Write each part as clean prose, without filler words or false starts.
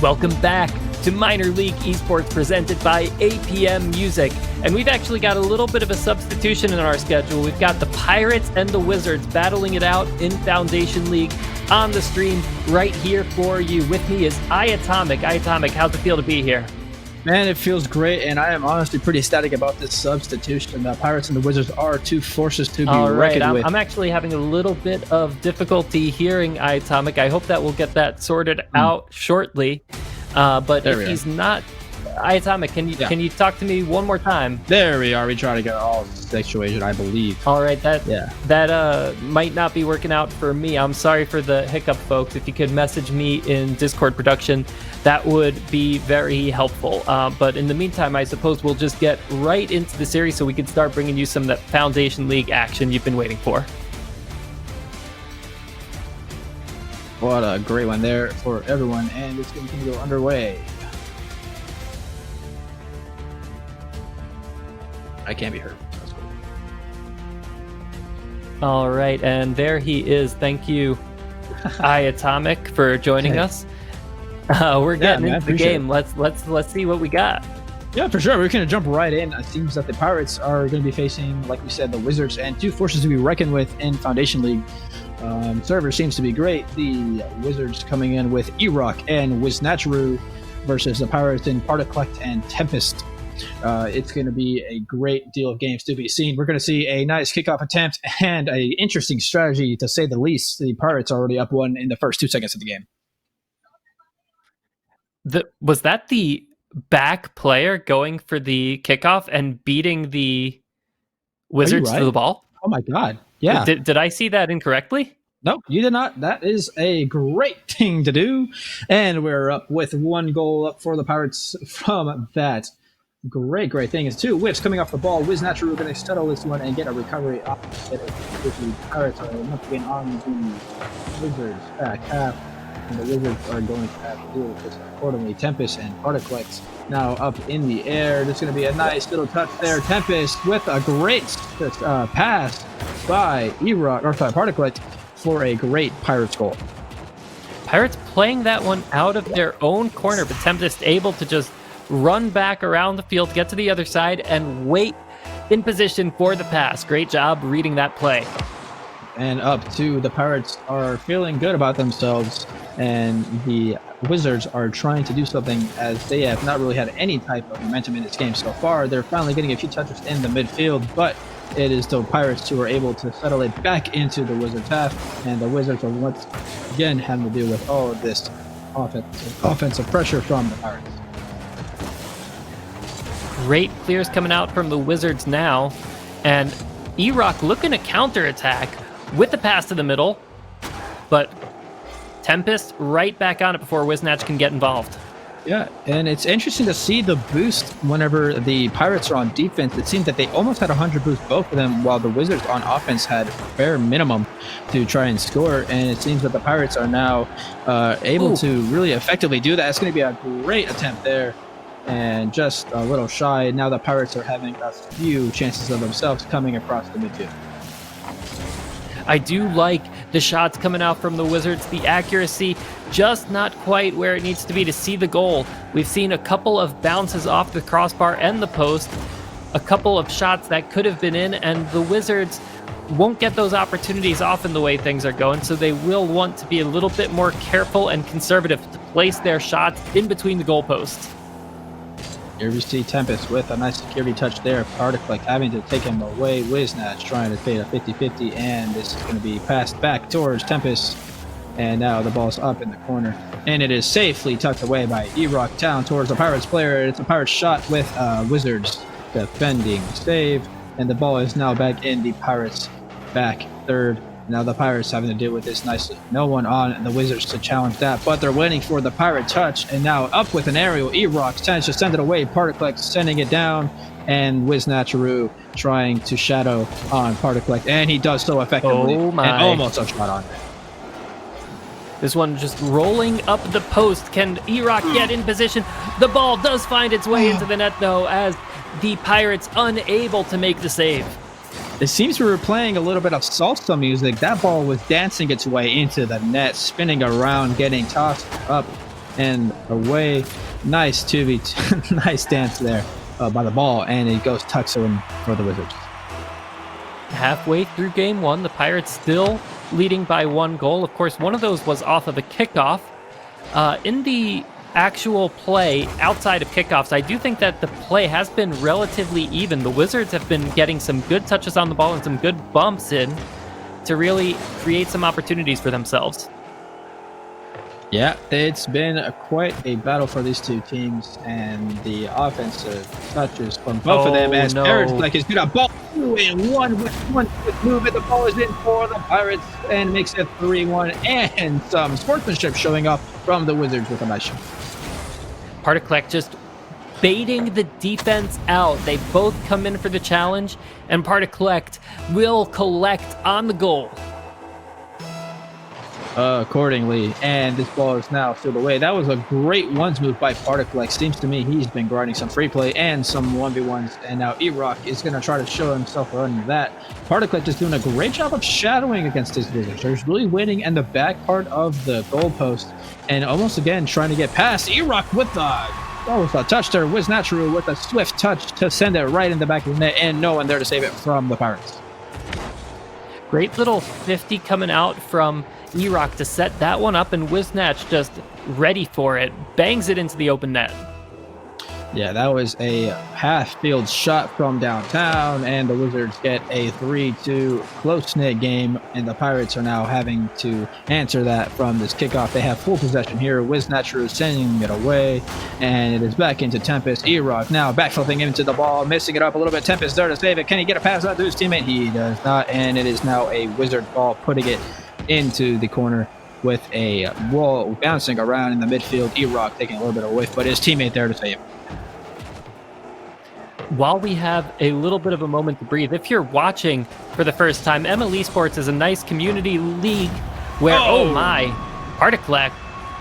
Welcome back to Minor League Esports presented by APM Music. And we've actually got a little bit of a substitution in our schedule. We've got the Pirates and the Wizards battling it out in Foundation League on the stream right here for you. With me is iAtomic. iAtomic, how's it feel to be here? Man, it feels great, and I am honestly pretty ecstatic about this substitution. The Pirates and the Wizards are two forces to be reckoned with. I'm actually having a little bit of difficulty hearing iAtomic. I hope that we'll get that sorted out shortly. But there if he's not... iAtomic, can you talk to me one more time? There we are. We try to get all situated, I believe. All right, that might not be working out for me. I'm sorry for the hiccup, folks. If you could message me in Discord production, that would be very helpful. But in the meantime, I suppose we'll just get right into the series so we can start bringing you some of that Foundation League action you've been waiting for. What a great one there for everyone, and it's going to go underway. I can't be heard. That's cool. All right, and there he is. Thank you, iAtomic, for joining us. We're getting into the game. Let's see what we got. Yeah, for sure. We're going to jump right in. It seems that the Pirates are going to be facing, like we said, the Wizards, and two forces to be reckoned with in Foundation League. Server seems to be great. The Wizards coming in with E-Rock and Wiznatcheru versus the Pirates in Particollect and Tempest. It's going to be a great deal of games to be seen. We're going to see a nice kickoff attempt and an interesting strategy, to say the least. The Pirates are already up one in the first 2 seconds of the game. Was that the back player going for the kickoff and beating the Wizards to the ball? Oh my God. Yeah. Did I see that incorrectly? No, you did not. That is a great thing to do. And we're up with 1 goal up for the Pirates from that. Great thing is 2 whiffs coming off the ball. Wiznatcheru going to settle this one and get a recovery off it. The Pirates are once again on the Wizards back half, and the Wizards are going to have to deal with this accordingly. Tempest and Particollect now up in the air. There's going to be a nice little touch there. Tempest with a great pass by Particollect for a great Pirates goal. Pirates playing that one out of their own corner, but Tempest able to just run back around the field, get to the other side, and wait in position for the pass. Great job reading that play. And up to the Pirates are feeling good about themselves, and the Wizards are trying to do something, as they have not really had any type of momentum in this game so far. They're finally getting a few touches in the midfield, but it is the Pirates who are able to settle it back into the Wizards half, and the Wizards are once again having to deal with all of this offensive pressure from the Pirates. Great clears coming out from the Wizards now, and E-Rock looking to counterattack with the pass to the middle, but Tempest right back on it before Wiznatch can get involved. Yeah, and it's interesting to see the boost whenever the Pirates are on defense. It seems that they almost had 100 boost, both of them, while the Wizards on offense had bare minimum to try and score, and it seems that the Pirates are now able to really effectively do that. It's going to be a great attempt there, and just a little shy. Now the Pirates are having a few chances of themselves coming across the midfield. I do like the shots coming out from the Wizards. The accuracy just not quite where it needs to be to see the goal. We've seen a couple of bounces off the crossbar and the post, a couple of shots that could have been in, and the Wizards won't get those opportunities often the way things are going, so they will want to be a little bit more careful and conservative to place their shots in between the goalposts. Here we see Tempest with a nice security touch there. Particollect having to take him away. Wiznatch trying to fade a 50-50, and this is going to be passed back towards Tempest. And now the ball's up in the corner, and it is safely tucked away by E-Rock down towards the Pirates player. It's a Pirates shot with Wizards defending save, and the ball is now back in the Pirates back third. Now the Pirates having to deal with this nicely. No one on the Wizards to challenge that, but they're waiting for the Pirate touch, and now up with an aerial. E-Rock tends to send it away. Particollect sending it down, and Wiznatcheru trying to shadow on Particollect, and he does so effectively. Oh my. And almost a shot on it. This one just rolling up the post. Can E-Rock get in position? The ball does find its way into the net, though, as the Pirates unable to make the save. It seems we were playing a little bit of salsa music. That ball was dancing its way into the net, spinning around, getting tossed up and away. Nice 2v2, nice dance there by the ball, and it goes tucks in for the Wizards. Halfway through game one, the Pirates still leading by 1 goal. Of course, one of those was off of a kickoff. In the actual play outside of kickoffs, I do think that the play has been relatively even. The Wizards have been getting some good touches on the ball and some good bumps in to really create some opportunities for themselves. Yeah, it's been quite a battle for these two teams, and the offensive touches from both of them as Pirates like is good a ball 2-in-1 with one quick move, and the ball is in for the Pirates and makes it 3-1, and some sportsmanship showing up from the Wizards with a nice shot. Partiklek just baiting the defense out. They both come in for the challenge, and Partiklek will collect on the goal. Accordingly, and this ball is now sealed away. That was a great ones move by Partiklek. Seems to me he's been grinding some free play and some 1v1s, and now E-Rock is going to try to show himself running that. Partiklek is doing a great job of shadowing against his Wizards. He's really waiting in the back part of the goalpost and almost again trying to get past E-Rock with a touch there. Wiznatcheru with a swift touch to send it right in the back of the net, and no one there to save it from the Pirates. Great little 50 coming out from E-Rock to set that one up, and Wiznatch just ready for it. Bangs it into the open net. Yeah, that was a half-field shot from downtown, and the Wizards get a 3-2 close-knit game, and the Pirates are now having to answer that from this kickoff. They have full possession here. Wiznatcheru sending it away, and it is back into Tempest. E-Rock now backflipping into the ball, missing it up a little bit. Tempest there to save it. Can he get a pass out to his teammate? He does not, and it is now a Wizard ball, putting it into the corner with a ball bouncing around in the midfield. E-Rock taking a little bit of a whiff, but his teammate there to save. While we have a little bit of a moment to breathe, if you're watching for the first time, MLE Esports is a nice community league where, oh my, Partiklek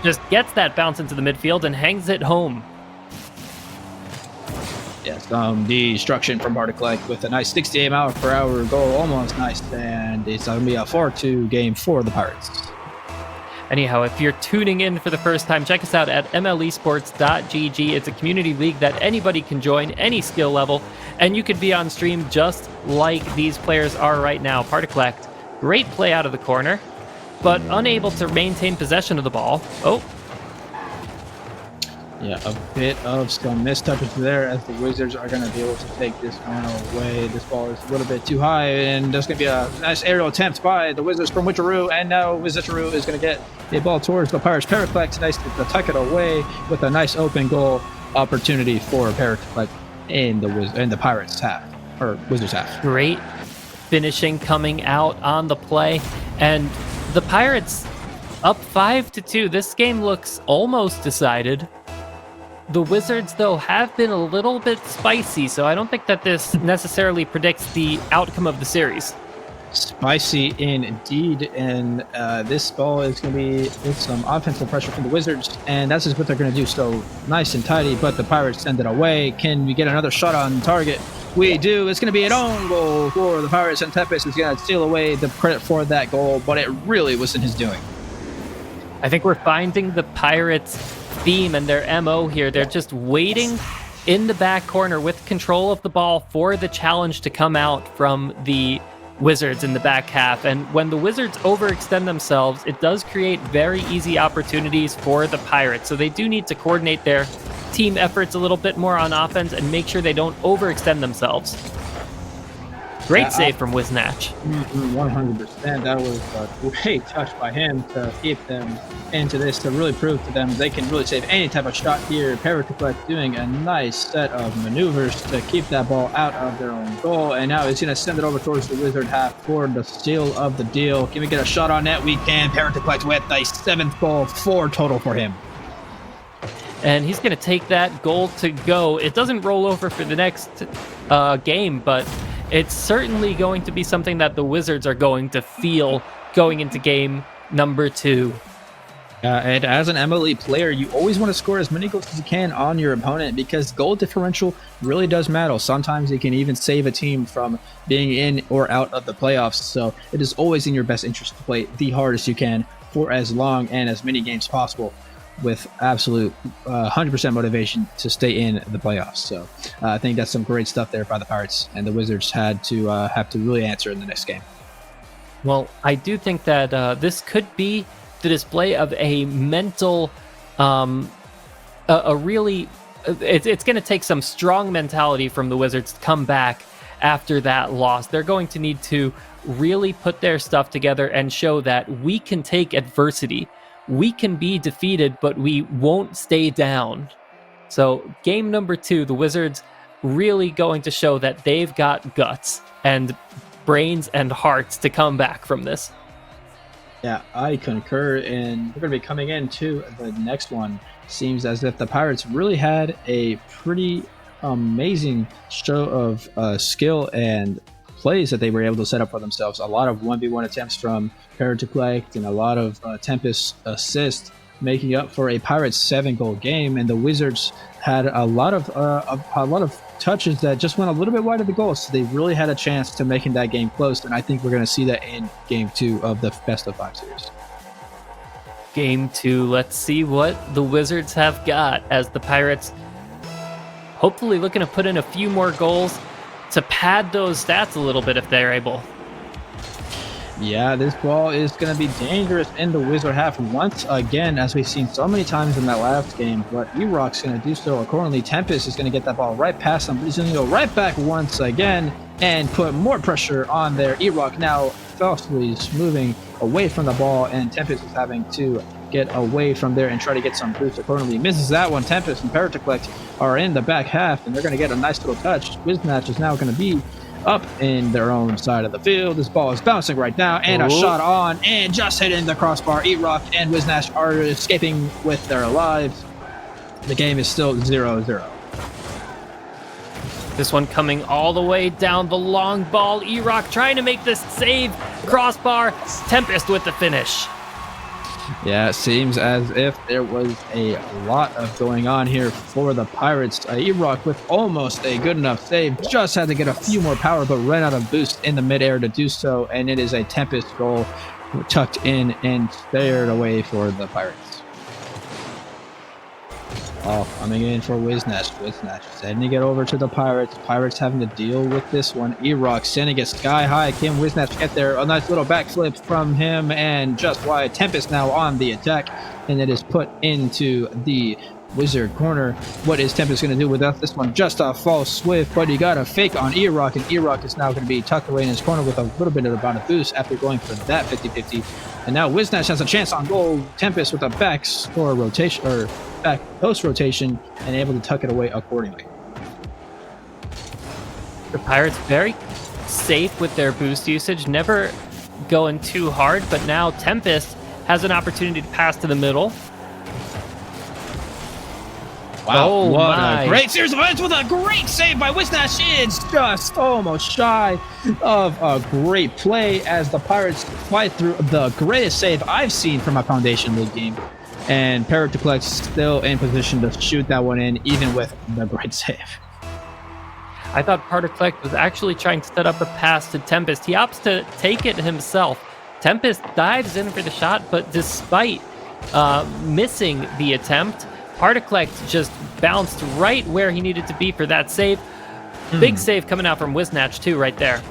just gets that bounce into the midfield and hangs it home. Yes, destruction from Partiklek with a nice 68 mph goal, almost nice, and it's going to be a 4-2 game for the Pirates. Anyhow, if you're tuning in for the first time, check us out at mlesports.gg. It's a community league that anybody can join, any skill level, and you could be on stream just like these players are right now. Partiklek, great play out of the corner, but unable to maintain possession of the ball. Yeah, a bit of some missed touches there as the Wizards are going to be able to take this one away. This ball is a little bit too high, and there's going to be a nice aerial attempt by the Wizards from Wiznatcheru, and now Wiznatcheru is going to get the ball towards the Pirates. Partiklek nice to tuck it away with a nice open goal opportunity for Partiklek in the Pirates half, or Wizards half. Great finishing coming out on the play, and the Pirates up 5-2. This game looks almost decided. The Wizards, though, have been a little bit spicy, so I don't think that this necessarily predicts the outcome of the series. Spicy indeed, and this ball is going to be with some offensive pressure from the Wizards, and that's just what they're going to do. So nice and tidy, but the Pirates send it away. Can we get another shot on target? We do. It's going to be an own goal for the Pirates, and Tempest is going to steal away the credit for that goal, but it really wasn't his doing. I think we're finding the Pirates' theme and their MO here. They're just waiting in the back corner with control of the ball for the challenge to come out from the Wizards in the back half. And when the Wizards overextend themselves, it does create very easy opportunities for the Pirates. So they do need to coordinate their team efforts a little bit more on offense and make sure they don't overextend themselves. Great save from Wiznatch. 100%. That was a great touch by him to keep them into this, to really prove to them they can really save any type of shot here. Partiklek doing a nice set of maneuvers to keep that ball out of their own goal, and now he's going to send it over towards the Wizard half for the steal of the deal. Can we get a shot on net? We can. Partiklek with a 7th goal, 4 total for him. And he's going to take that goal to go. It doesn't roll over for the next game, but it's certainly going to be something that the Wizards are going to feel going into game number 2. And as an MLE player, you always want to score as many goals as you can on your opponent because goal differential really does matter. Sometimes it can even save a team from being in or out of the playoffs. So it is always in your best interest to play the hardest you can for as long and as many games possible. with absolute 100% motivation to stay in the playoffs. So I think that's some great stuff there by the Pirates, and the Wizards had to have to really answer in the next game. Well, I do think that this could be the display of a mental, a really, it's going to take some strong mentality from the Wizards to come back after that loss. They're going to need to really put their stuff together and show that we can take adversity. We can be defeated, but we won't stay down. So game number 2, the Wizards really going to show that they've got guts and brains and hearts to come back from this. Yeah, I concur, and we're going to be coming into the next one. Seems as if the Pirates really had a pretty amazing show of skill and plays that they were able to set up for themselves. A lot of 1v1 attempts from Parrot to collect, and a lot of Tempest assists, making up for a Pirates 7-goal game. And the Wizards had a lot of touches that just went a little bit wide of the goal, so they really had a chance to making that game close. And I think we're going to see that in game 2 of the best of 5 series. Game 2, let's see what the Wizards have got, as the Pirates hopefully looking to put in a few more goals to pad those stats a little bit if they're able. Yeah, this ball is going to be dangerous in the Wizard half once again, as we've seen so many times in that last game. But E-Rock's going to do so accordingly. Tempest is going to get that ball right past him, but he's going to go right back once again and put more pressure on there. E-Rock now falsely moving away from the ball, and Tempest is having to get away from there and try to get some boost accordingly. Misses that one. Tempest and Parrot to collect are in the back half, and they're going to get a nice little touch. Wiznatch is now going to be up in their own side of the field. This ball is bouncing right now, and a shot on, and just hitting the crossbar. E-Rock and Wiznatch are escaping with their lives. The game is still 0-0. This one coming all the way down the long ball. E-Rock trying to make this save. Crossbar. Tempest with the finish. Yeah, it seems as if there was a lot of going on here for the Pirates. E-Rock with almost a good enough save. Just had to get a few more power, but ran out of boost in the midair to do so. And it is a Tempest goal tucked in and stared away for the Pirates. Oh, coming in for Wiznatch. Wiznatch sending to get over to the Pirates. Pirates having to deal with this one. E-Rock sending it sky high. Can Wiznatch get there? A nice little backflip from him, and just wide. Tempest now on the attack, and it is put into the Wizard corner. What is Tempest going to do without this one? Just a false swift, but he got a fake on E-Rock, and E-Rock is now going to be tucked away in his corner with a little bit of a bound of boost after going for that 50-50. And now Wiznatch has a chance on goal. Tempest with a back score rotation, or back post rotation, and able to tuck it away accordingly. The Pirates very safe with their boost usage, never going too hard, but now Tempest has an opportunity to pass to the middle. Wow, oh what my. a great series of events with a great save by Wiznatch. It's just almost shy of a great play as the Pirates fight through the greatest save I've seen from a Foundation League game. And Parrot to collect still in position to shoot that one in, even with the great save. I thought Particlect was actually trying to set up a pass to Tempest. He opts to take it himself. Tempest dives in for the shot, but despite missing the attempt, Particlect just bounced right where he needed to be for that save. Big save coming out from Wiznatch too right there.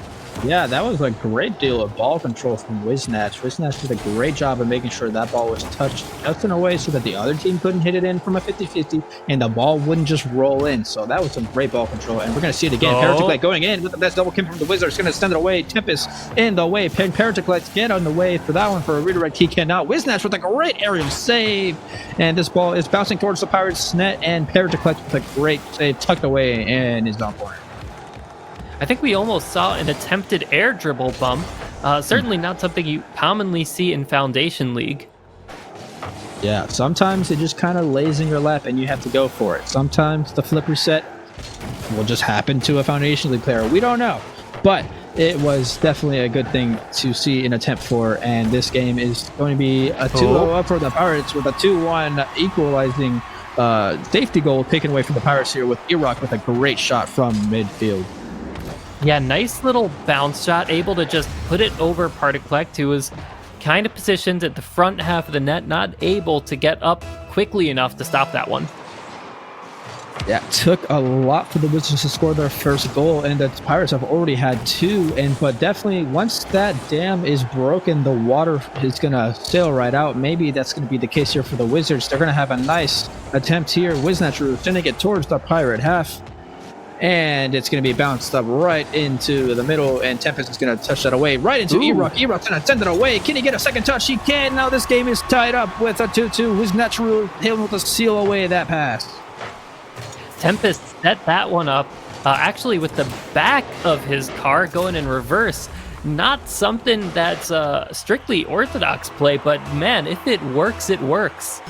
Yeah, that was a great deal of ball control from Wiznatch. Wiznatch did a great job of making sure that ball was touched just in a way so that the other team couldn't hit it in from a 50-50, and the ball wouldn't just roll in. So that was some great ball control, and we're going to see it again. Paraclet going in with the best double kick from the Wizards. Going to send it away. Tempest in the way. Paraclet get on the way for that one for a redirect. He cannot. Wiznatch with a great aerial save, and this ball is bouncing towards the Pirates' net, and Paraclet with a great save tucked away in his own corner. I think we almost saw an attempted air dribble bump. Certainly not something you commonly see in Foundation League. Yeah, sometimes it just kind of lays in your lap and you have to go for it. Sometimes the flip reset will just happen to a Foundation League player. We don't know. But it was definitely a good thing to see an attempt for. And this game is going to be a 2-0 up for the Pirates with a 2-1 equalizing safety goal taken away from the Pirates here with E-Rock with a great shot from midfield. Yeah, nice little bounce shot, able to just put it over Particlect, who was kind of positioned at the front half of the net, not able to get up quickly enough to stop that one. Yeah, it took a lot for the Wizards to score their first goal, and the Pirates have already had 2. But definitely, once that dam is broken, the water is gonna sail right out. Maybe that's gonna be the case here for the Wizards. They're gonna have a nice attempt here. Wiznatru sending it towards the Pirate half, and it's gonna be bounced up right into the middle. And Tempest is gonna touch that away right into Erock. Erock's gonna send it away. Can he get a second touch? He can. Now this game is tied up with a 2-2. Wiznatru able to seal away that pass. Tempest set that one up, actually with the back of his car going in reverse. Not something that's strictly orthodox play, but man, if it works, it works.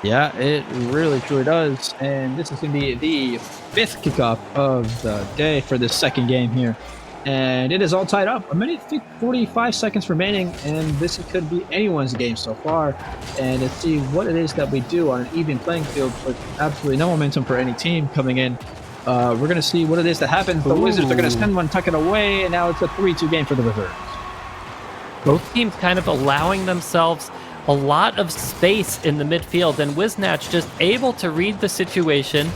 Yeah, it really truly does. And this is going to be the 5th kickoff of the day for this second game here. And it is all tied up. 1:45 seconds remaining, and this could be anyone's game so far. And let's see what it is that we do on an even playing field with absolutely no momentum for any team coming in. We're going to see what it is that happens. The Wizards are going to send one, tuck it away, and now it's a 3-2 game for the Wizards. Both teams kind of allowing themselves a lot of space in the midfield, and Wiznatch just able to read the situation,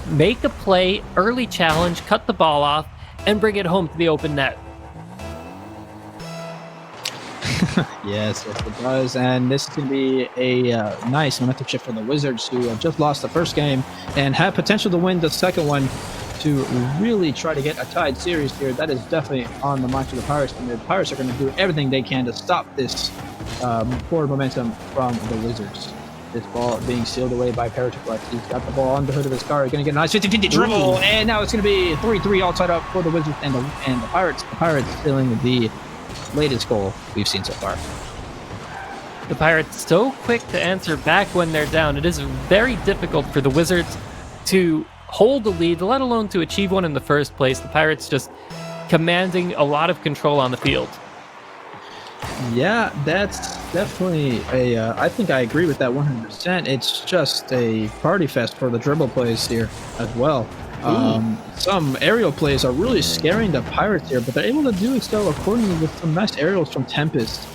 make a play, early challenge, cut the ball off, and bring it home to the open net. Yes, it does. And this is going to be a nice momentum shift for the Wizards, who have just lost the first game and have potential to win the second one to really try to get a tied series here. That is definitely on the mind for the Pirates. And the Pirates are going to do everything they can to stop this forward momentum from the Wizards. This ball being sealed away by Paratriplex. He's got the ball on the hood of his car. He's going to get a nice 50-50 dribble, and now it's going to be 3-3 all tied up for the Wizards and the Pirates. The Pirates stealing the latest goal we've seen so far. The Pirates so quick to answer back when they're down. It is very difficult for the Wizards to hold the lead, let alone to achieve one in the first place. The Pirates just commanding a lot of control on the field. Yeah, that's definitely I think I agree with that 100%. It's just a party fest for the dribble plays here as well. Some aerial plays are really scaring the Pirates here, but they're able to do so accordingly with some nice aerials from Tempest.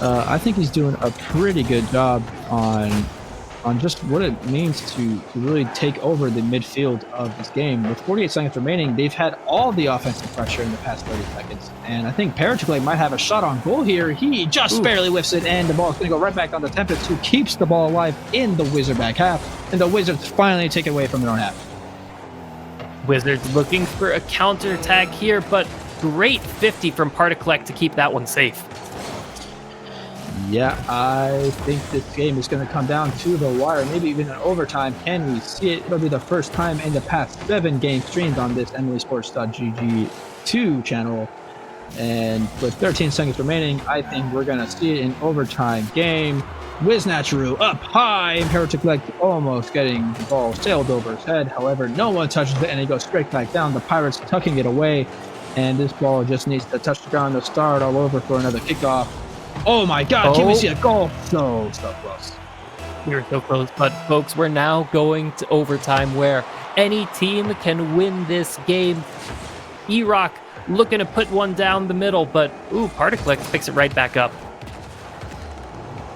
I think he's doing a pretty good job on just what it means to really take over the midfield of this game. With 48 seconds remaining, they've had all the offensive pressure in the past 30 seconds. And I think Paratriplex might have a shot on goal here. He just barely whiffs it, and the ball is going to go right back on the Tempest, who keeps the ball alive in the Wizard back half. And the Wizards finally take it away from their own half. Wizards looking for a counterattack here, but great 50 from Particolect to keep that one safe. Yeah, I think this game is going to come down to the wire, maybe even an overtime. Can we see it? It'll be the first time in the past 7 games streamed on this MLEsports.gg2 channel. And with 13 seconds remaining, I think we're going to see it in overtime game. Wiznatru up high, and Paratriplex almost getting the ball sailed over his head. However, no one touches it, and it goes straight back down. The Pirates tucking it away, and this ball just needs to touch the ground to start all over for another kickoff. Oh my God, can we see a goal? So close. We were so close, but folks, we're now going to overtime where any team can win this game. Erock looking to put one down the middle, but Particolect picks it right back up.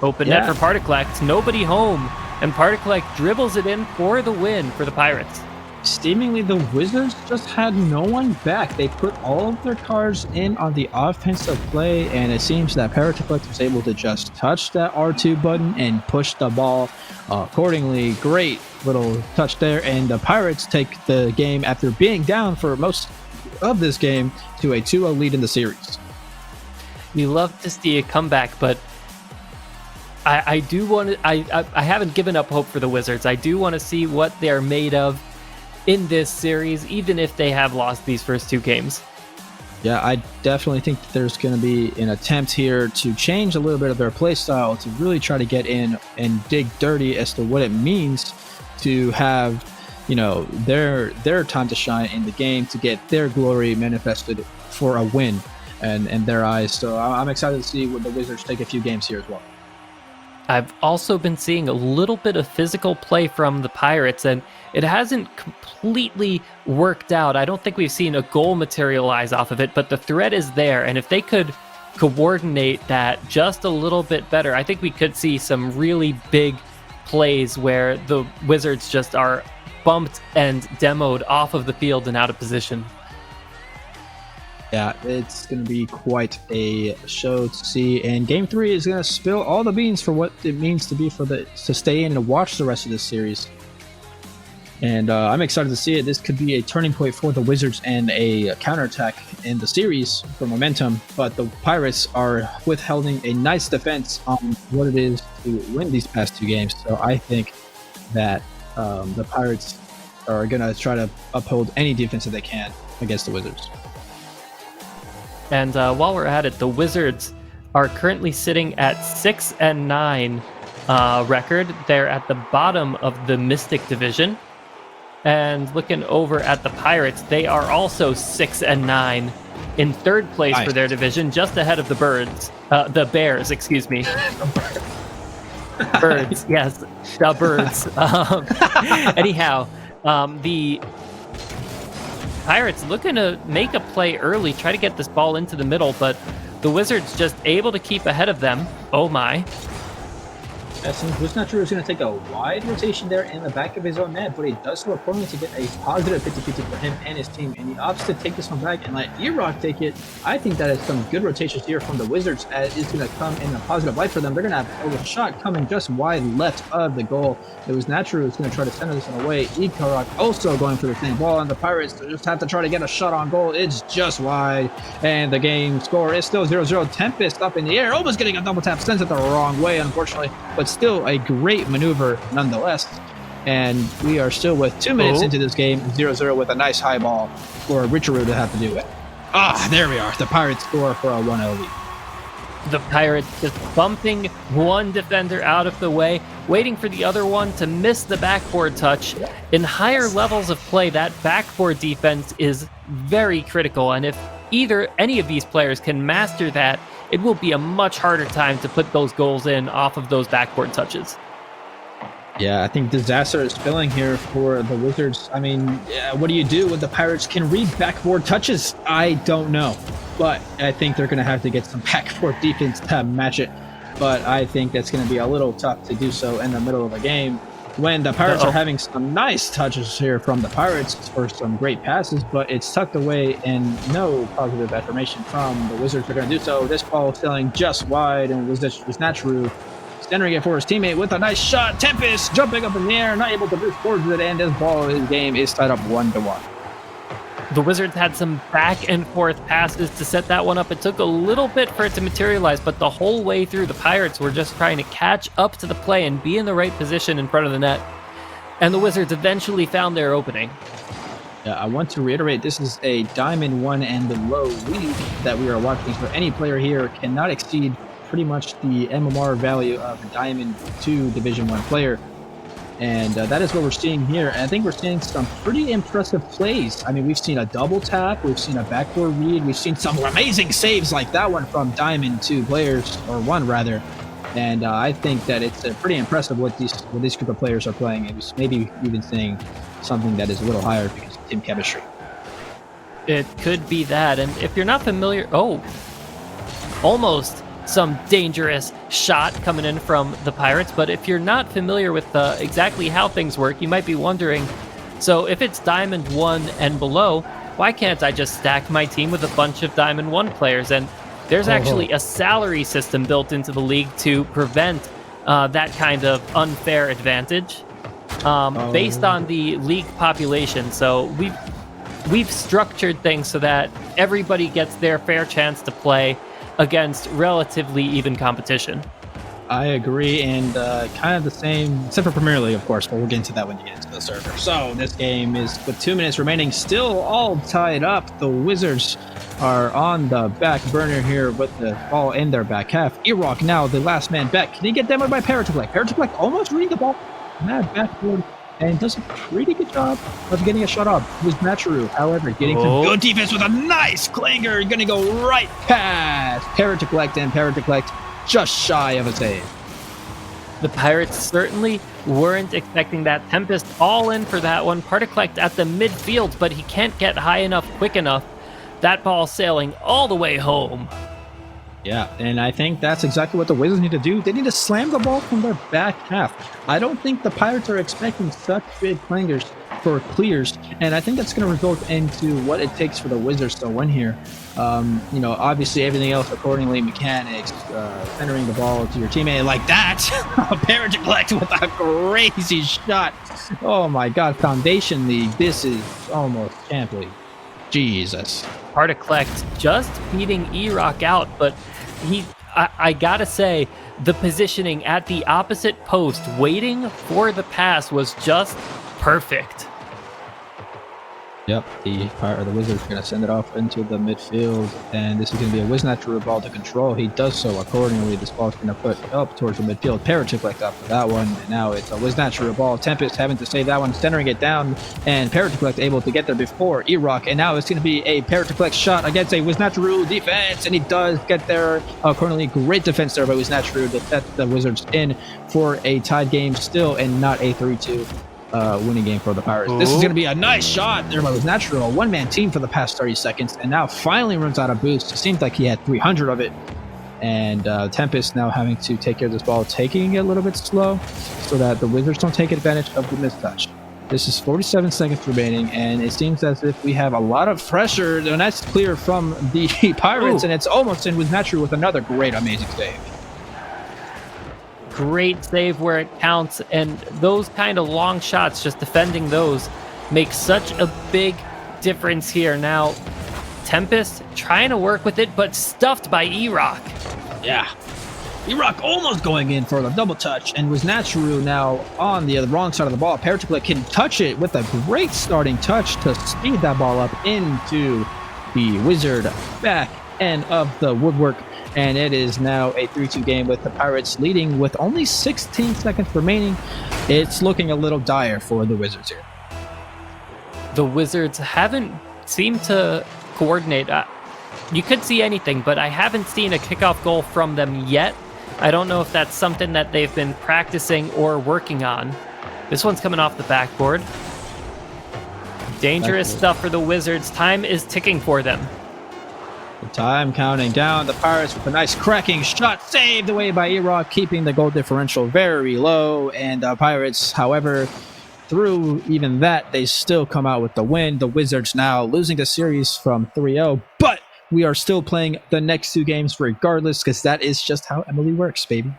Open net for Particolect, nobody home, and Particolect dribbles it in for the win for the Pirates. Seemingly, the Wizards just had no one back. They put all of their cards in on the offensive play, and it seems that Paratriplex was able to just touch that R2 button and push the ball accordingly. Great little touch there, and the Pirates take the game after being down for most of this game to a 2-0 lead in the series. We love to see a comeback, but I do want to. I haven't given up hope for the Wizards. I do want to see what they're made of in this series, even if they have lost these first 2 games. Yeah, I definitely think that there's going to be an attempt here to change a little bit of their play style, to really try to get in and dig dirty as to what it means to have, their time to shine in the game, to get their glory manifested for a win in their eyes. So I'm excited to see what the Wizards take a few games here as well. I've also been seeing a little bit of physical play from the Pirates, and it hasn't completely worked out. I don't think we've seen a goal materialize off of it, but the threat is there, and if they could coordinate that just a little bit better, I think we could see some really big plays where the Wizards just are bumped and demoed off of the field and out of position. Yeah, it's going to be quite a show to see, and Game 3 is going to spill all the beans for what it means to be to stay in and watch the rest of this series. And I'm excited to see it. This could be a turning point for the Wizards and a counterattack in the series for momentum, but the Pirates are withholding a nice defense on what it is to win these past 2 games. So I think that the Pirates are going to try to uphold any defense that they can against the Wizards. And while we're at it, the Wizards are currently sitting at 6-9 record. They're at the bottom of the Mystic division. And looking over at the Pirates, they are also 6-9 in third place for their division, just ahead of the Bears, excuse me. Birds, yes, the Birds. Anyhow, the Pirates looking to make a play early, try to get this ball into the middle, but the Wizards just able to keep ahead of them. Oh my. It's not true. He's going to take a wide rotation there in the back of his own net, but he does so accordingly to get a positive 50-50 for him and his team, and he opts to take this one back and let E-Rock take it. I think that is some good rotations here from the Wizards, as it's going to come in a positive light for them. They're going to have a shot coming just wide left of the goal. It was natural. It's going to try to center this one away. E-Rock also going for the same ball, and the Pirates just have to try to get a shot on goal. It's just wide, and the game score is still 0-0. Tempest up in the air, almost getting a double tap, sends it the wrong way, unfortunately, but still a great maneuver nonetheless. And we are still with 2 minutes into this game, 0-0 with a nice high ball for Richeru to have to do it. There we are. The Pirates score for a 1-0 lead. The Pirates just bumping one defender out of the way, waiting for the other one to miss the backboard touch. In higher levels of play, that backboard defense is very critical, and if any of these players can master that, it will be a much harder time to put those goals in off of those backboard touches. Yeah, I think disaster is spilling here for the Wizards. I mean, what do you do when the Pirates can read backboard touches? I don't know. But I think they're going to have to get some backboard defense to match it. But I think that's going to be a little tough to do so in the middle of a game when the Pirates are having some nice touches here from the Pirates for some great passes, but it's tucked away and no positive affirmation from the Wizards are going to do so. This ball is sailing just wide, and it was Natcheru centering it for his teammate with a nice shot. Tempest jumping up in the air, not able to move towards it, and this ball, his game is tied up 1-1. The Wizards had some back and forth passes to set that one up. It took a little bit for it to materialize, but the whole way through, the Pirates were just trying to catch up to the play and be in the right position in front of the net. And the Wizards eventually found their opening. Yeah, I want to reiterate, this is a Diamond 1 and below league that we are watching, so any player here cannot exceed pretty much the MMR value of a Diamond 2 Division 1 player. And that is what we're seeing here. And I think we're seeing some pretty impressive plays. I mean, we've seen a double tap, we've seen a backboard read, we've seen some amazing saves like that one from Diamond 2 players, or 1 rather. And I think that it's pretty impressive what this group of players are playing. It was maybe even saying something that is a little higher because of team chemistry. It could be that. And if you're not familiar, almost some dangerous shot coming in from the Pirates. But if you're not familiar with exactly how things work, you might be wondering, so if it's Diamond 1 and below, why can't I just stack my team with a bunch of Diamond 1 players? And there's actually a salary system built into the league to prevent that kind of unfair advantage based on the league population. So we've structured things so that everybody gets their fair chance to play against relatively even competition. I agree, and kind of the same, except for Premier League, of course, but we'll get into that when you get into the server. So this game is, with 2 minutes remaining, still all tied up. The Wizards are on the back burner here with the ball in their back half. E-Rock now the last man back. Can he get demoed by Paratiplek? Paratiplek almost reading the ball. Mad backboard, and does a pretty good job of getting a shot up. It was Natcheru, however, getting some good defense with a nice clanger. Going to go right past Paratiplek, and Paratiplek just shy of a save. The Pirates certainly weren't expecting that. Tempest all in for that one. Paratiplek at the midfield, but he can't get high enough, quick enough. That ball sailing all the way home. Yeah, and I think that's exactly what the Wizards need to do. They need to slam the ball from their back half. I don't think the Pirates are expecting such big clangers for clears, and I think that's going to result into what it takes for the Wizards to win here. Obviously everything else accordingly, mechanics, centering the ball to your teammate like that. Parent neglect with a crazy shot. Oh my God, Foundation League. This is almost Champ League. Jesus. Parteclect just beating E-Rock out, but I gotta say, the positioning at the opposite post, waiting for the pass, was just perfect. Yep, the Wizards are going to send it off into the midfield, and this is going to be a Wisnatural ball to control. He does so accordingly. This ball is going to put up towards the midfield. Parachik like that for that one, and now it's a Wisnatural ball. Tempest having to save that one, centering it down, and Parachik able to get there before E-Rock, and now it's going to be a Parachik shot against a Wisnatural defense, and he does get there accordingly. Great defense there by Wisnatural to set the Wizards in for a tied game still, and not a 3-2. Winning game for the Pirates. Ooh. This is going to be a nice shot there by Wisnatural. One-man team for the past 30 seconds, and now finally runs out of boost. It seems like he had 300 of it. And Tempest now having to take care of this ball, taking it a little bit slow so that the Wizards don't take advantage of the mistouch. This is 47 seconds remaining, and it seems as if we have a lot of pressure. And that's clear from the Pirates, and it's almost in Wisnatural with another great, amazing save. Great save where it counts, and those kind of long shots, just defending those, make such a big difference here. Now, Tempest trying to work with it, but stuffed by E-Rock. Yeah. E-Rock almost going in for the double touch, and Wisnatural now on the wrong side of the ball. Parachik can touch it with a great starting touch to speed that ball up into the Wizard back end of the woodwork. And it is now a 3-2 game with the Pirates leading with only 16 seconds remaining. It's looking a little dire for the Wizards here. The Wizards haven't seemed to coordinate. You could see anything, but I haven't seen a kickoff goal from them yet. I don't know if that's something that they've been practicing or working on. This one's coming off the backboard. Dangerous stuff for the Wizards. Time is ticking for them. The time counting down. The Pirates with a nice cracking shot saved away by E-Rock, keeping the goal differential very low. And the Pirates, however, through even that, they still come out with the win. The Wizards now losing the series from 3-0. But we are still playing the next two games regardless, because that is just how MLE works, baby.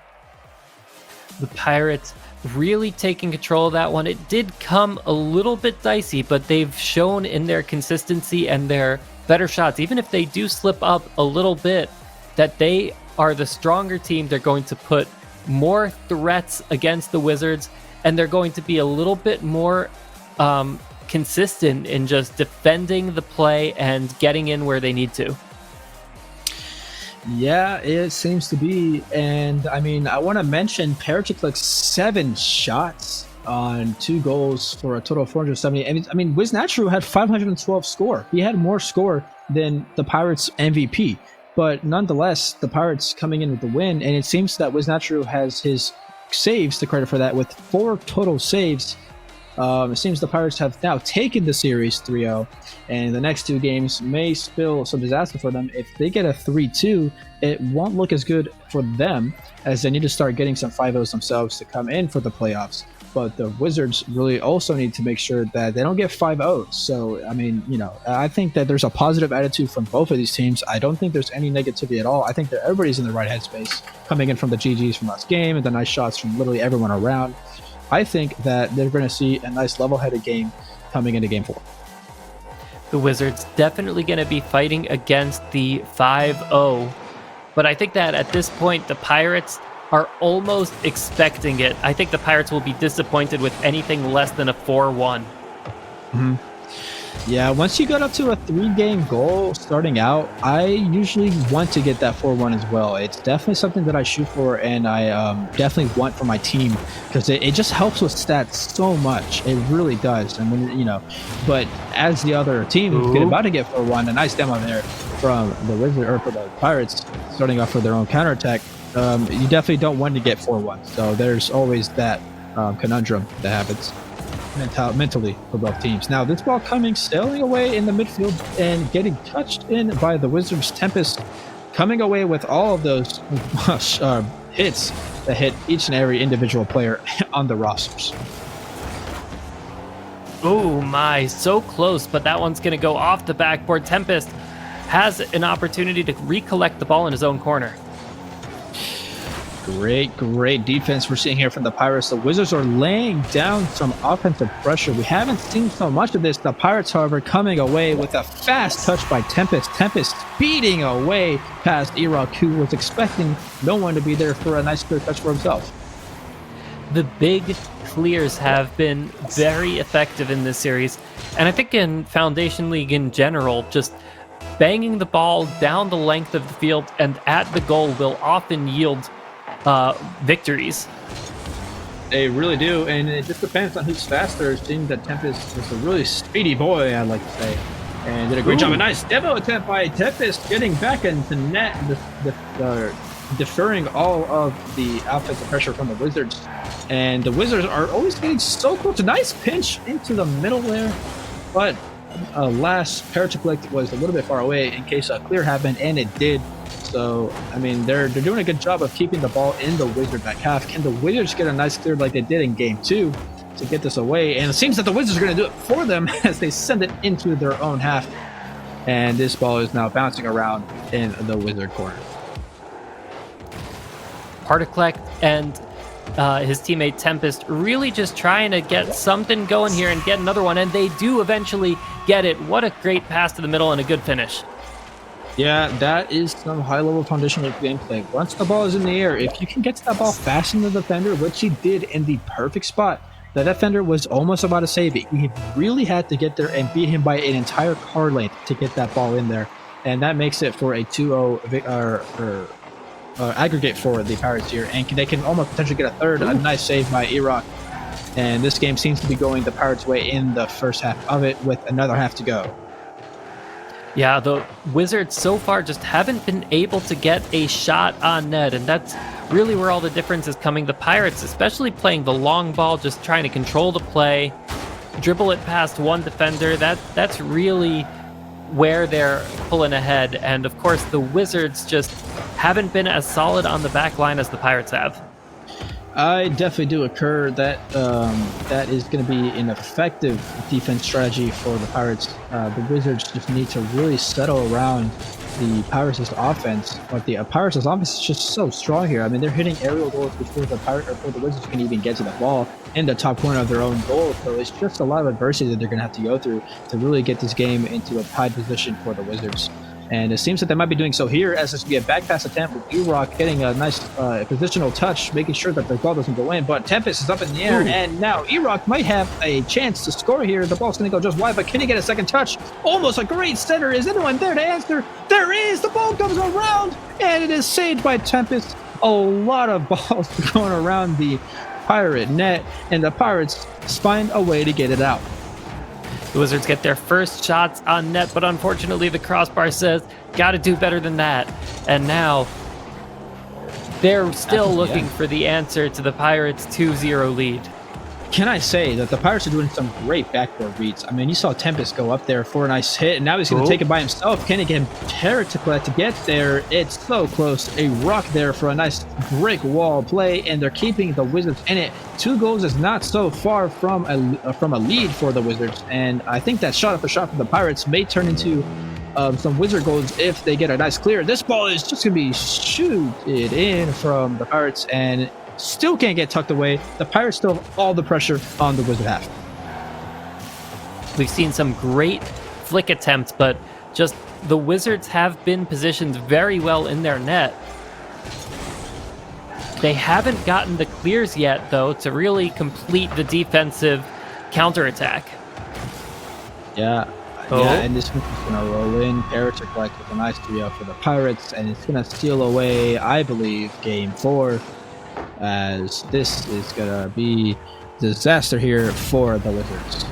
The Pirates really taking control of that one. It did come a little bit dicey, but they've shown in their consistency and their better shots, even if they do slip up a little bit, that they are the stronger team. They're going to put more threats against the Wizards, and they're going to be a little bit more consistent in just defending the play and getting in where they need to. Yeah, it seems to be. And I mean, I want to mention Parachik 7 shots on 2 goals for a total of 470. And I mean, Wisnatural had 512 score. He had more score than the Pirates MVP. But nonetheless, the Pirates coming in with the win. And it seems that Wisnatural has his saves to credit for that with 4 total saves. It seems the Pirates have now taken the series 3-0, and the next 2 games may spill some disaster for them. If they get a 3-2, it won't look as good for them, as they need to start getting some 5-0s themselves to come in for the playoffs. But the Wizards really also need to make sure that they don't get 5-0s. So, I mean, I think that there's a positive attitude from both of these teams. I don't think there's any negativity at all. I think that everybody's in the right headspace, coming in from the GGs from last game and the nice shots from literally everyone around. I think that they're going to see a nice level-headed game coming into Game 4. The Wizards definitely going to be fighting against the 5-0, but I think that at this point, the Pirates are almost expecting it. I think the Pirates will be disappointed with anything less than a 4-1. Mm-hmm. Yeah, once you get up to a 3-game goal starting out, I usually want to get that 4-1 as well. It's definitely something that I shoot for, and I definitely want for my team, because it just helps with stats so much. It really does. And when but as the other team get about to get 4-1, a nice demo there from the Wizard or for the Pirates starting off with their own counterattack. You definitely don't want to get 4-1. So there's always that conundrum that happens mentally for both teams. Now, this ball sailing away in the midfield and getting touched in by the Wizards. Tempest coming away with all of those hits that hit each and every individual player on the rosters. Oh my, so close, but that one's going to go off the backboard. Tempest has an opportunity to recollect the ball in his own corner. Great defense we're seeing here from the Pirates. The Wizards are laying down some offensive pressure. We haven't seen so much of this. The Pirates, however, coming away with a fast touch by Tempest. Tempest speeding away past E-Rock, who was expecting no one to be there for a nice clear touch for himself. The big clears have been very effective in this series, and I think in Foundation League in general, just banging the ball down the length of the field and at the goal will often yield victories. They really do, and it just depends on who's faster. It seems that Tempest is a really speedy boy, I'd like to say, and did a great job. A nice demo attempt by Tempest, getting back into net, deferring all of the offensive pressure from the Wizards. And the Wizards are always getting so close. A nice pinch into the middle there, but last Paratiplict was a little bit far away in case a clear happened, and it did. So, I mean, they're doing a good job of keeping the ball in the Wizard back half. Can the Wizards get a nice clear like they did in Game 2 to get this away? And it seems that the Wizards are going to do it for them as they send it into their own half. And this ball is now bouncing around in the Wizard corner. Partiklek and his teammate Tempest really just trying to get something going here and get another one, and they do eventually get it. What a great pass to the middle and a good finish. Yeah, that is some high-level foundational gameplay. Once the ball is in the air, if you can get to that ball fast in the defender, which he did in the perfect spot, the defender was almost about to save it. He really had to get there and beat him by an entire car length to get that ball in there, and that makes it for a 2-0 aggregate for the Pirates here, and they can almost potentially get a third. A nice save by E-Rock, and this game seems to be going the Pirates' way in the first half of it with another half to go. Yeah, the Wizards so far just haven't been able to get a shot on net, and that's really where all the difference is coming. The Pirates, especially playing the long ball, just trying to control the play, dribble it past one defender, that's really where they're pulling ahead. And of course, the Wizards just haven't been as solid on the back line as the Pirates have. I definitely do occur that that is going to be an effective defense strategy for the Pirates. The Wizards just need to really settle around the Pirates' offense, but the Pirates' offense is just so strong here. I mean, they're hitting aerial goals before the Wizards can even get to the ball in the top corner of their own goal. So it's just a lot of adversity that they're going to have to go through to really get this game into a tied position for the Wizards. And it seems that they might be doing so here, as this will be a back pass attempt with E-Rock getting a nice positional touch, making sure that the ball doesn't go in. But Tempest is up in the air, and now E-Rock might have a chance to score here. The ball's going to go just wide, but can he get a second touch? Almost a great center. Is anyone there to answer? There is! The ball comes around, and it is saved by Tempest. A lot of balls going around the Pirate net, and the Pirates find a way to get it out. The Wizards get their first shots on net, but unfortunately the crossbar says, gotta do better than that. And now they're still looking for the answer to the Pirates' 2-0 lead. Can I say that the Pirates are doing some great backboard reads? I mean, you saw Tempest go up there for a nice hit, and now he's going to take it by himself. Can he get Paratiplict to get there? It's so close. A rock there for a nice brick wall play, and they're keeping the Wizards in it. 2 goals is not so far from a lead for the Wizards, and I think that shot after shot from the Pirates may turn into some Wizard goals if they get a nice clear. This ball is just going to be shooted in from the Pirates, and still can't get tucked away. The Pirates still have all the pressure on the Wizard half. We've seen some great flick attempts, but just the Wizards have been positioned very well in their net. They haven't gotten the clears yet, though, to really complete the defensive counterattack. Yeah, and this one's going to roll in. Paratiplict with a nice 3-0 for the Pirates, and it's going to steal away, I believe, Game 4. As this is going to be disaster here for the Wizards.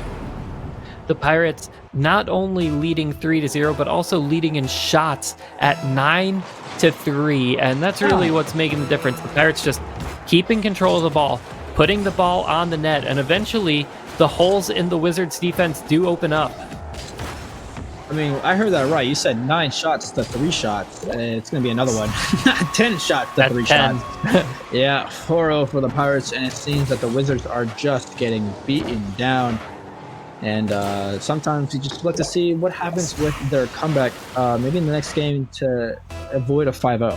The Pirates not only leading 3-0, but also leading in shots at 9-3, and that's really what's making the difference. The Pirates just keeping control of the ball, putting the ball on the net, and eventually the holes in the Wizards' defense do open up. I mean, I heard that right. You said 9 shots to 3 shots. It's going to be another one. 10 shots to That's 3 10. shots. Yeah, 4-0 for the Pirates, and it seems that the Wizards are just getting beaten down. And sometimes you just look to see what happens with their comeback, maybe in the next game to avoid a 5-0.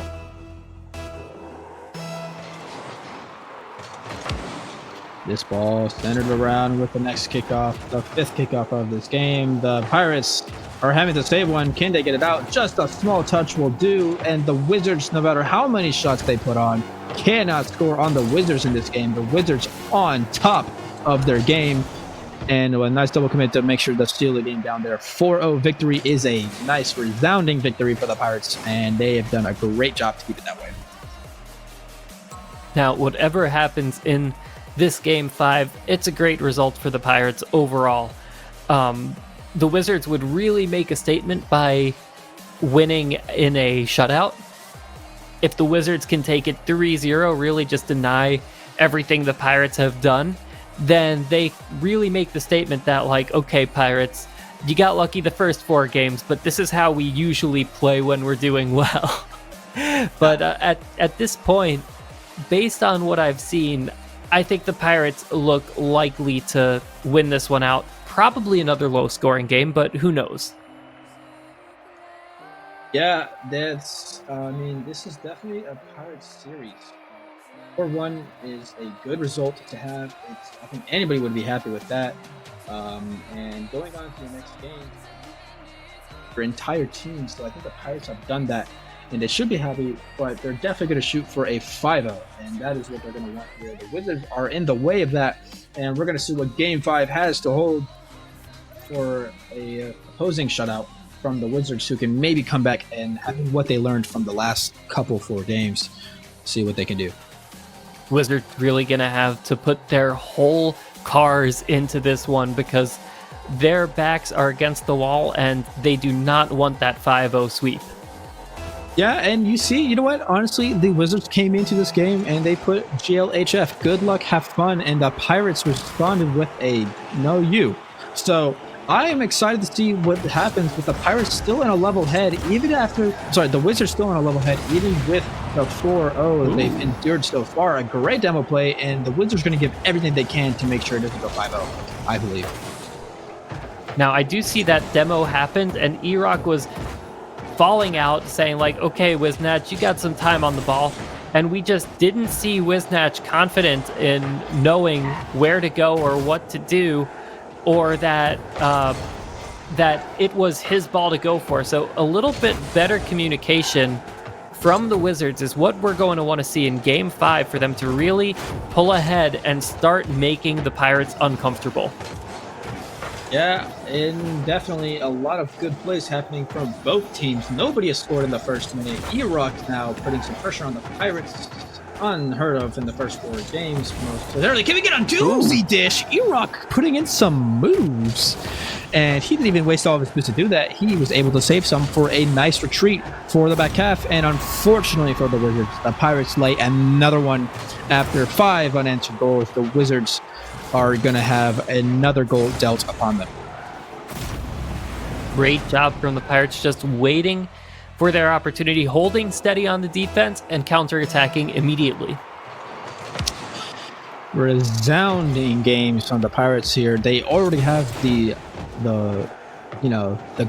This ball centered around with the next kickoff, the 5th kickoff of this game. The Pirates are having to save one. Can they get it out? Just a small touch will do. And the Wizards, no matter how many shots they put on, cannot score on the Wizards in this game. The Wizards on top of their game. And a nice double commit to make sure to steal the game down there. 4-0 victory is a nice, resounding victory for the Pirates. And they have done a great job to keep it that way. Now, whatever happens in this game 5, it's a great result for the Pirates overall. The Wizards would really make a statement by winning in a shutout. If the Wizards can take it 3-0, really just deny everything the Pirates have done, then they really make the statement that, like, okay, Pirates, you got lucky the first 4 games, but this is how we usually play when we're doing well. But at this point, based on what I've seen, I think the Pirates look likely to win this one out. Probably another low-scoring game, but who knows? Yeah, this is definitely a Pirates series. 4-1 is a good result to have. I think anybody would be happy with that. And going on to the next game, for entire teams, so I think the Pirates have done that. And they should be happy, but they're definitely going to shoot for a 5-0, and that is what they're going to want here. The Wizards are in the way of that, and we're going to see what Game 5 has to hold for a opposing shutout from the Wizards, who can maybe come back and have what they learned from the last couple 4 games, see what they can do. Wizards really going to have to put their whole cars into this one because their backs are against the wall, and they do not want that 5-0 sweep. Yeah, and you know what? Honestly, the Wizards came into this game and they put GLHF, good luck, have fun, and the Pirates responded with a no you. So I am excited to see what happens with the Pirates still in a level head, the Wizards still in a level head, even with the 4-0 they've endured so far. A great demo play, and the Wizards are going to give everything they can to make sure it doesn't go 5-0, I believe. Now, I do see that demo happened, and E-Rock was falling out, saying like, okay, Wiznatch, you got some time on the ball. And we just didn't see Wiznatch confident in knowing where to go or what to do, or that it was his ball to go for. So a little bit better communication from the Wizards is what we're going to want to see in Game 5 for them to really pull ahead and start making the Pirates uncomfortable. Yeah, and definitely a lot of good plays happening from both teams. Nobody has scored in the first minute. E-Rock now putting some pressure on the Pirates. Unheard of in the first 4 games. So they're like, can we get a doozy dish? E-Rock putting in some moves. And he didn't even waste all of his boost to do that. He was able to save some for a nice retreat for the back half. And unfortunately for the Wizards, the Pirates lay another one after 5 unanswered goals. The Wizards are going to have another goal dealt upon them. Great job from the Pirates, just waiting for their opportunity, holding steady on the defense and counterattacking immediately. Resounding games from the Pirates here. They already have the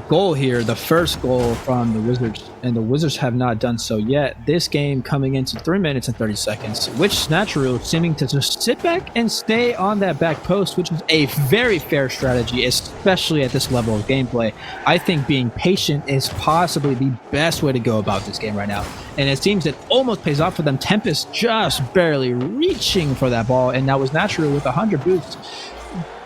goal here, the first goal from the Wizards, and the Wizards have not done so yet. This game coming into 3 minutes and 30 seconds, which Natural seeming to just sit back and stay on that back post, which is a very fair strategy, especially at this level of gameplay. I think being patient is possibly the best way to go about this game right now, and it seems it almost pays off for them. Tempest just barely reaching for that ball, and that was Natural with 100 boosts.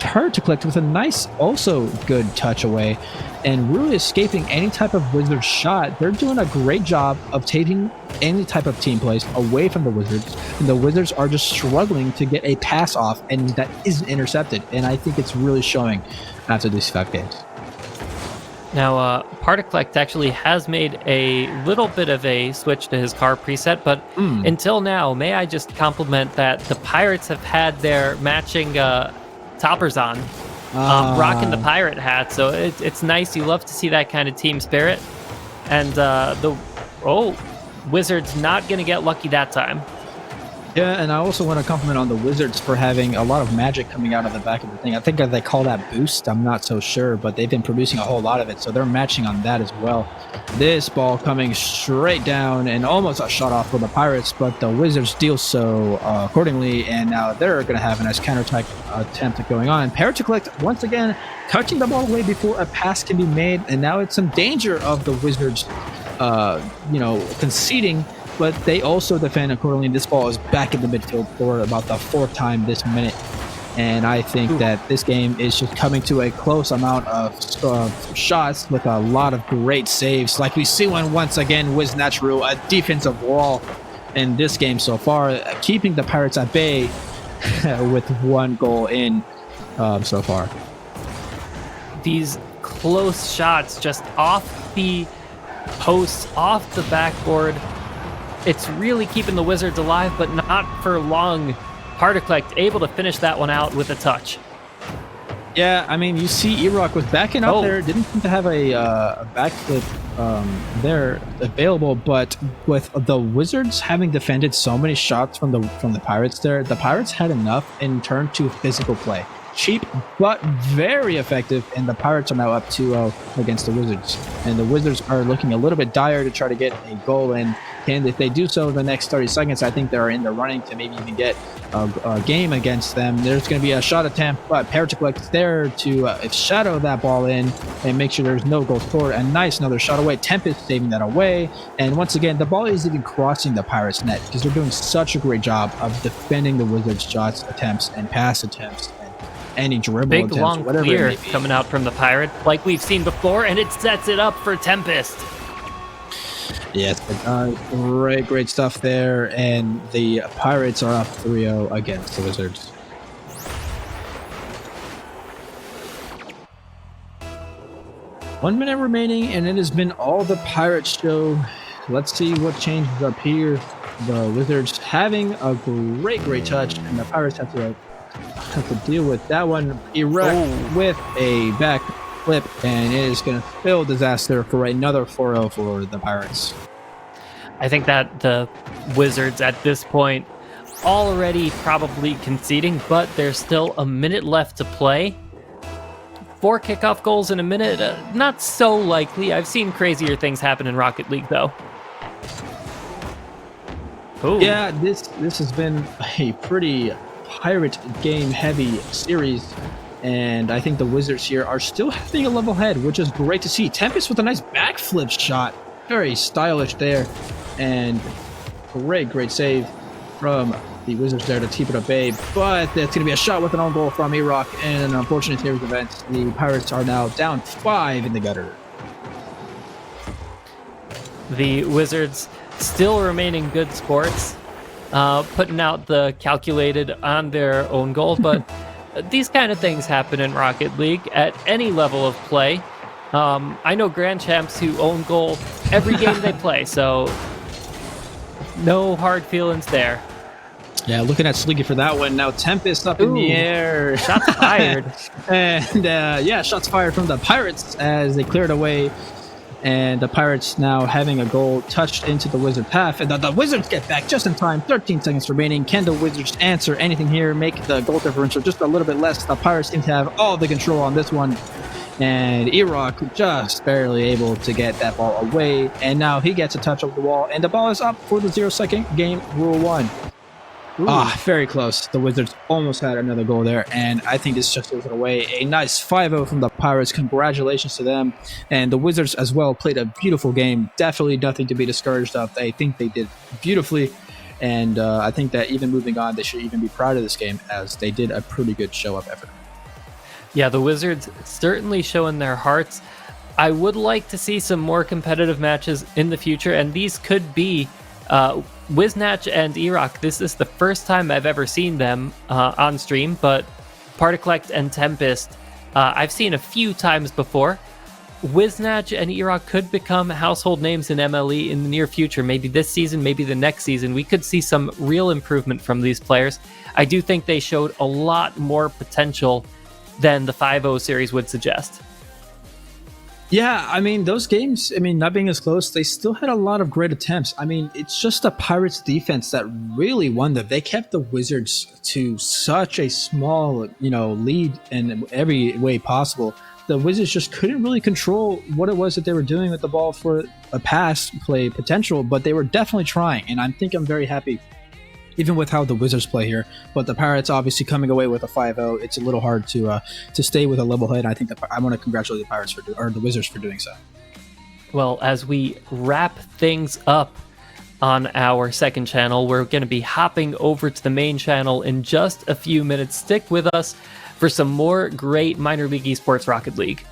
Hard to collect with a nice, also good touch away, and really escaping any type of Wizard shot. They're doing a great job of taking any type of team plays away from the Wizards, and the Wizards are just struggling to get a pass off, and that isn't intercepted, and I think it's really showing after these 5 games. Now, Particolect actually has made a little bit of a switch to his car preset, but until now, may I just compliment that the Pirates have had their matching toppers on rocking the pirate hat. So it's nice. You love to see that kind of team spirit. And Wizards not going to get lucky that time. Yeah, and I also want to compliment on the Wizards for having a lot of magic coming out of the back of the thing. I think that they call that boost. I'm not so sure, but they've been producing a whole lot of it, so they're matching on that as well. This ball coming straight down and almost a shot off for the Pirates, but the Wizards deal so accordingly, and now they're going to have a nice counterattack attempt going on. Parrot to collect once again, touching the ball away before a pass can be made, and now it's some danger of the Wizards, conceding. But they also defend accordingly. This ball is back in the midfield for about the 4th time this minute. And I think that this game is just coming to a close amount of shots with a lot of great saves. Like we see one once again with Natural, a defensive wall in this game so far, keeping the Pirates at bay with 1 goal in so far. These close shots just off the posts, off the backboard. It's really keeping the Wizards alive, but not for long. Partiklect able to finish that one out with a touch. Yeah, I mean, you see Erock was backing up there. Didn't seem to have a backflip there available, but with the Wizards having defended so many shots from the Pirates there, the Pirates had enough and turned to physical play. Cheap, but very effective, and the Pirates are now up 2-0 against the Wizards. And the Wizards are looking a little bit dire to try to get a goal in. And if they do so in the next 30 seconds, I think they're in the running to maybe even get a game against them. There's going to be a shot attempt, but Paratiklek is there to shadow that ball in and make sure there's no goal scored. And nice, another shot away. Tempest saving that away. And once again, the ball is even crossing the Pirates' net because they're doing such a great job of defending the Wizards' shots attempts and pass attempts. Any dribble big attempts, long whatever clear coming out from the Pirate like we've seen before, and it sets it up for Tempest. Yes, great stuff there, and the Pirates are up 3-0 against the Wizards. One minute remaining, and it has been all the Pirates show. Let's see what changes up here. The Wizards having a great touch, and the Pirates have to deal with that one. Erect with a back flip, and it is going to fill disaster for another 4-0 for the Pirates. I think that the Wizards at this point already probably conceding, but there's still a minute left to play. 4 kickoff goals in a minute, not so likely. I've seen crazier things happen in Rocket League, though. Ooh. Yeah, this has been a pretty Pirate game heavy series, and I think the Wizards here are still having a level head, which is great to see. Tempest with a nice backflip shot, very stylish there, and great save from the Wizards there to keep it at bay. But that's going to be a shot with an own goal from Erock, and an unfortunate series of events. The Pirates are now down 5 in the gutter. The Wizards still remaining good sports, putting out the calculated on their own goal, but these kind of things happen in Rocket League at any level of play. I know Grand Champs who own goal every game they play, so no hard feelings there. Yeah, looking at Sleeky for that one. Now Tempest up in the air. Shots fired. And shots fired from the Pirates as they cleared away. And the Pirates now having a goal touched into the Wizard path. And the Wizards get back just in time. 13 seconds remaining. Can the Wizards answer anything here? Make the goal differential just a little bit less. The Pirates seem to have all the control on this one. And Erock just barely able to get that ball away. And now he gets a touch over the wall. And the ball is up for the 0-second game rule 1. Very close. The Wizards almost had another goal there, and I think this just gives it away. A nice 5-0 from the Pirates. Congratulations to them. And the Wizards as well played a beautiful game. Definitely nothing to be discouraged of. I think they did beautifully, and I think that even moving on, they should even be proud of this game as they did a pretty good show-up effort. Yeah, the Wizards certainly showing their hearts. I would like to see some more competitive matches in the future, and these could be Wiznatch and Erock. This is the first time I've ever seen them on stream, but Partiklect and Tempest I've seen a few times before. Wiznatch and Erock could become household names in MLE in the near future. Maybe this season, maybe the next season. We could see some real improvement from these players. I do think they showed a lot more potential than the 5-0 series would suggest. Yeah, I mean, those games, I mean, not being as close, they still had a lot of great attempts. I mean, it's just the Pirates defense that really won them. They kept the Wizards to such a small, lead in every way possible. The Wizards just couldn't really control what it was that they were doing with the ball for a pass play potential, but they were definitely trying. And I'm very happy even with how the Wizards play here. But the Pirates obviously coming away with a 5-0, it's a little hard to stay with a level head. I think I want to congratulate the Pirates or the Wizards for doing so. Well, as we wrap things up on our second channel, we're going to be hopping over to the main channel in just a few minutes. Stick with us for some more great minor league esports Rocket League.